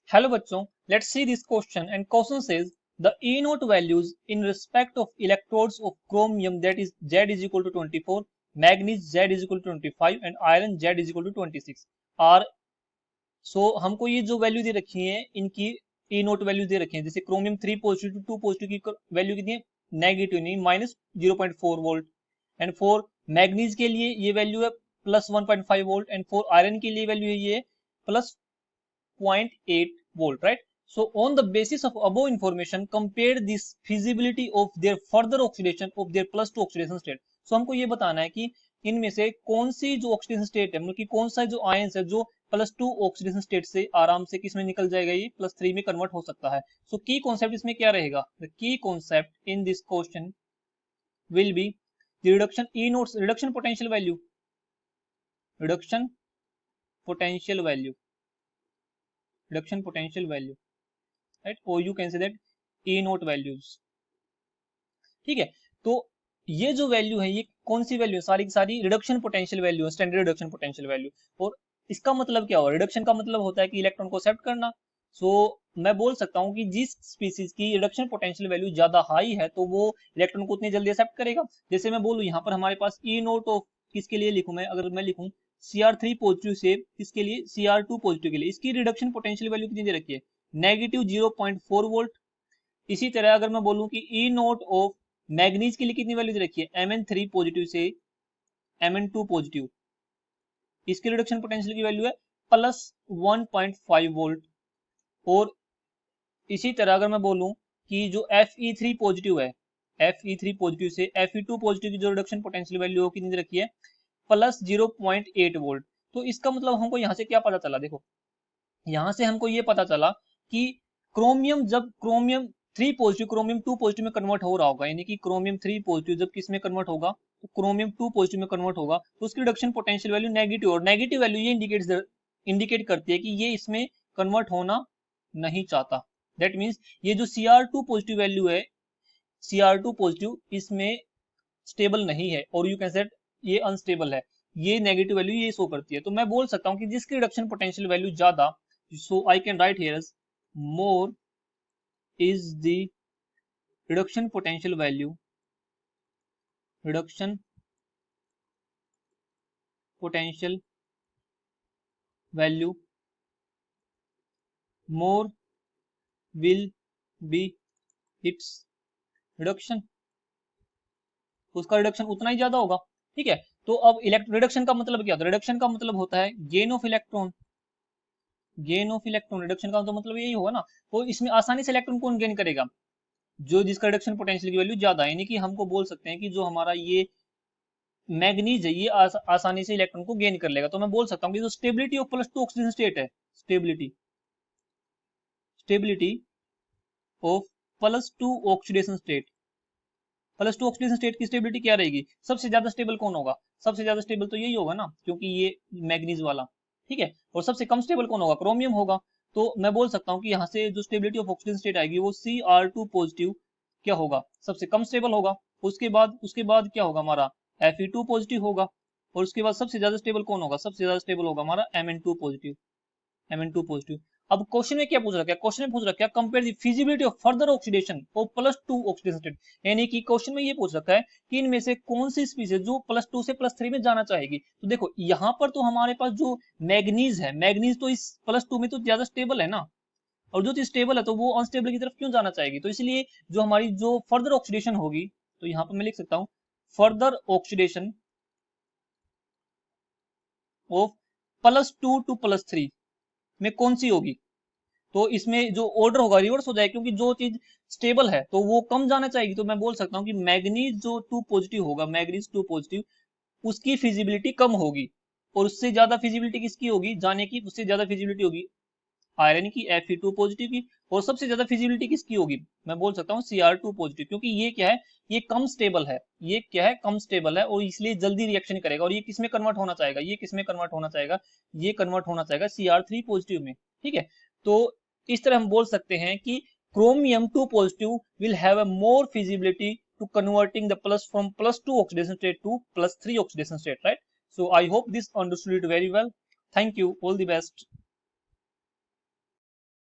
Hello बच्चों, let's see this question and question says the E naught values in respect of electrodes of chromium that is Z is equal to 24, manganese Z is equal to 25 and iron Z is equal to 26 are हमको ये जो value दे रखी है इनकी E note value दे रखी है जैसे chromium 3 positive 2 positive की वैल्यू कितनी है नेगेटिव नहीं minus 0.4 volt and for manganese के लिए ये वैल्यू है plus 1.5 volt and for iron के लिए वैल्यू है ये plus 0.8 volt, right? So on the basis of above information, compare this feasibility of their further oxidation of their plus 2 oxidation state. So हमको ये बताना है कि इनमें से कौन सी जो ऑक्सीडेशन स्टेट है मतलब कि कौन सा जो आयंस है जो प्लस 2 ऑक्सीडेशन स्टेट से आराम से किस में निकल जाएगा ये प्लस 3 में कन्वर्ट हो सकता है. सो की कॉन्सेप्ट इसमें क्या रहेगा? The key concept in this question will be the reduction e notes reduction potential value reduction potential value, right? Or you can say that E naught values. ठीक है, तो ये जो वैल्यू है ये कौन सी वैल्यू है? सारी की सारी रिडक्शन पोटेंशियल वैल्यू है, स्टैंडर्ड रिडक्शन पोटेंशियल वैल्यू. और इसका मतलब क्या हुआ? रिडक्शन का मतलब होता है कि इलेक्ट्रॉन को एक्सेप्ट करना. सो मैं बोल सकता हूँ कि जिस स्पीसीज की रिडक्शन पोटेंशियल वैल्यू ज्यादा हाई है तो वो इलेक्ट्रॉन को उतनी जल्दी एक्सेप्ट करेगा. जैसे मैं बोलूँ यहाँ पर हमारे पास ई नोट ऑफ किसके लिए लिखूं मैं? अगर मैं लिखूं Cr3 पॉजिटिव से इसके लिए Cr2 पॉजिटिव के लिए इसकी रिडक्शन पोटेंशियल वैल्यू कितनी दे रखी है? Negative 0.4 volt. इसी तरह अगर मैं बोलूं कि ई नोट ऑफ मैग्नीज के लिए कितनी वैल्यू दे रखी है? Mn3 पॉजिटिव से Mn2 पॉजिटिव इसकी रिडक्शन पोटेंशियल की वैल्यू है प्लस 1.5 वोल्ट. और इसी तरह अगर मैं बोलूं कि जो Fe3 पॉजिटिव है Fe3 पॉजिटिव से Fe2 पॉजिटिव की जो रिडक्शन पोटेंशियल वैल्यू कितनी दे रखी है? Plus 0.8 volt. तो इसका मतलब हमको यहाँ से क्या पता चला? देखो यहाँ से हमको ये पता चला कि क्रोमियम जब क्रोमियम 3 पॉजिटिव क्रोमियम 2 पॉजिटिव में कन्वर्ट हो रहा होगा यानी कि क्रोमियम 3 पॉजिटिव जब किस में कन्वर्ट होगा तो क्रोमियम 2 पॉजिटिव में कन्वर्ट होगा तो उसकी रिडक्शन पोटेंशियल वैल्यू नेगेटिव और नेगेटिव वैल्यू ये इंडिकेट करती है कि ये इसमें कन्वर्ट होना नहीं चाहता. दैट मीन्स ये जो Cr2 पॉजिटिव वैल्यू है Cr2 पॉजिटिव इसमें स्टेबल नहीं है और यू कैन सेट ये अनस्टेबल है. ये नेगेटिव वैल्यू ये शो करती है. तो मैं बोल सकता हूं कि जिसकी रिडक्शन पोटेंशियल वैल्यू ज्यादा so I can write here more is the reduction potential value more will be its reduction. उसका रिडक्शन उतना ही ज्यादा होगा. ठीक है, तो अब रिडक्शन का मतलब क्या होता है? रिडक्शन का मतलब होता है गेन ऑफ इलेक्ट्रॉन. रिडक्शन का तो मतलब यही होगा ना. तो इसमें आसानी से इलेक्ट्रॉन कौन गेन करेगा? जो जिसका रिडक्शन पोटेंशियल की वैल्यू ज्यादा है. यानी कि हमको बोल सकते हैं कि जो हमारा ये मैग्नीज है ये आसानी से इलेक्ट्रॉन को गेन कर लेगा. तो मैं बोल सकता हूँ कि जो stability of plus 2 oxygen state है stability of plus 2 oxidation state plus 2 oxidation state की स्टेबिलिटी क्या रहेगी? सबसे ज्यादा स्टेबल कौन होगा? सबसे ज्यादा स्टेबल तो यही होगा ना क्योंकि ये मैग्नीज वाला. ठीक है, और सबसे कम स्टेबल कौन होगा? क्रोमियम होगा. तो मैं बोल सकता हूँ कि यहाँ से जो स्टेबिलिटी ऑफ ऑक्सीजन स्टेट आएगी वो Cr2 पॉजिटिव क्या होगा? सबसे कम स्टेबल होगा. उसके बाद क्या होगा? हमारा Fe2 पॉजिटिव होगा. और उसके बाद सबसे ज्यादा स्टेबल कौन होगा? सबसे ज्यादा स्टेबल होगा हमारा Mn2 पॉजिटिव. अब क्वेश्चन में क्या पूछ रखा है? क्वेश्चन में पूछ रखा है compare the feasibility of further oxidation of plus 2 oxidation state. यानी कि क्वेश्चन में ये पूछ रखा है कि इनमें से कौन सी स्पीसीज जो प्लस 2 से प्लस 3 में जाना चाहेगी. तो देखो यहाँ पर तो हमारे पास जो मैग्नीज है मैग्नीज तो इस प्लस 2 में तो ज्यादा स्टेबल है ना. और जो चीज स्टेबल है तो वो अनस्टेबल की तरफ क्यों जाना चाहेगी? तो इसलिए जो हमारी जो फर्दर ऑक्सीडेशन होगी तो यहाँ पर मैं लिख सकता हूँ further oxidation of plus 2 two plus 3 में कौन सी होगी? तो इसमें जो ऑर्डर होगा रिवर्स हो जाएगा क्योंकि जो चीज स्टेबल है तो वो कम जाना चाहेगी. तो मैं बोल सकता हूँ कि मैग्नीज जो 2 पॉजिटिव होगा मैग्नीज 2 पॉजिटिव उसकी फिजिबिलिटी कम होगी. और उससे ज्यादा फिजिबिलिटी किसकी होगी? जाने की उससे ज्यादा फिजिबिलिटी होगी आयरन की Fe2 पॉजिटिव की. और सबसे ज्यादा फिजिबिलिटी किसकी होगी? मैं बोल सकता हूँ Cr2 पॉजिटिव क्योंकि ये क्या है? ये कम स्टेबल है. ये क्या है? कम स्टेबल है और इसलिए जल्दी रिएक्शन करेगा. और ये किसमें कन्वर्ट होना चाहेगा? ये किसमें कन्वर्ट होना चाहेगा? ये कन्वर्ट होना चाहेगा Cr3 पॉजिटिव में. ठीक है, तो इस तरह हम बोल सकते हैं कि chromium 2 positive will have a more feasibility to converting the plus from plus 2 oxidation state to plus 3 oxidation state, right? So I hope this understood it very well. Thank you. All the best.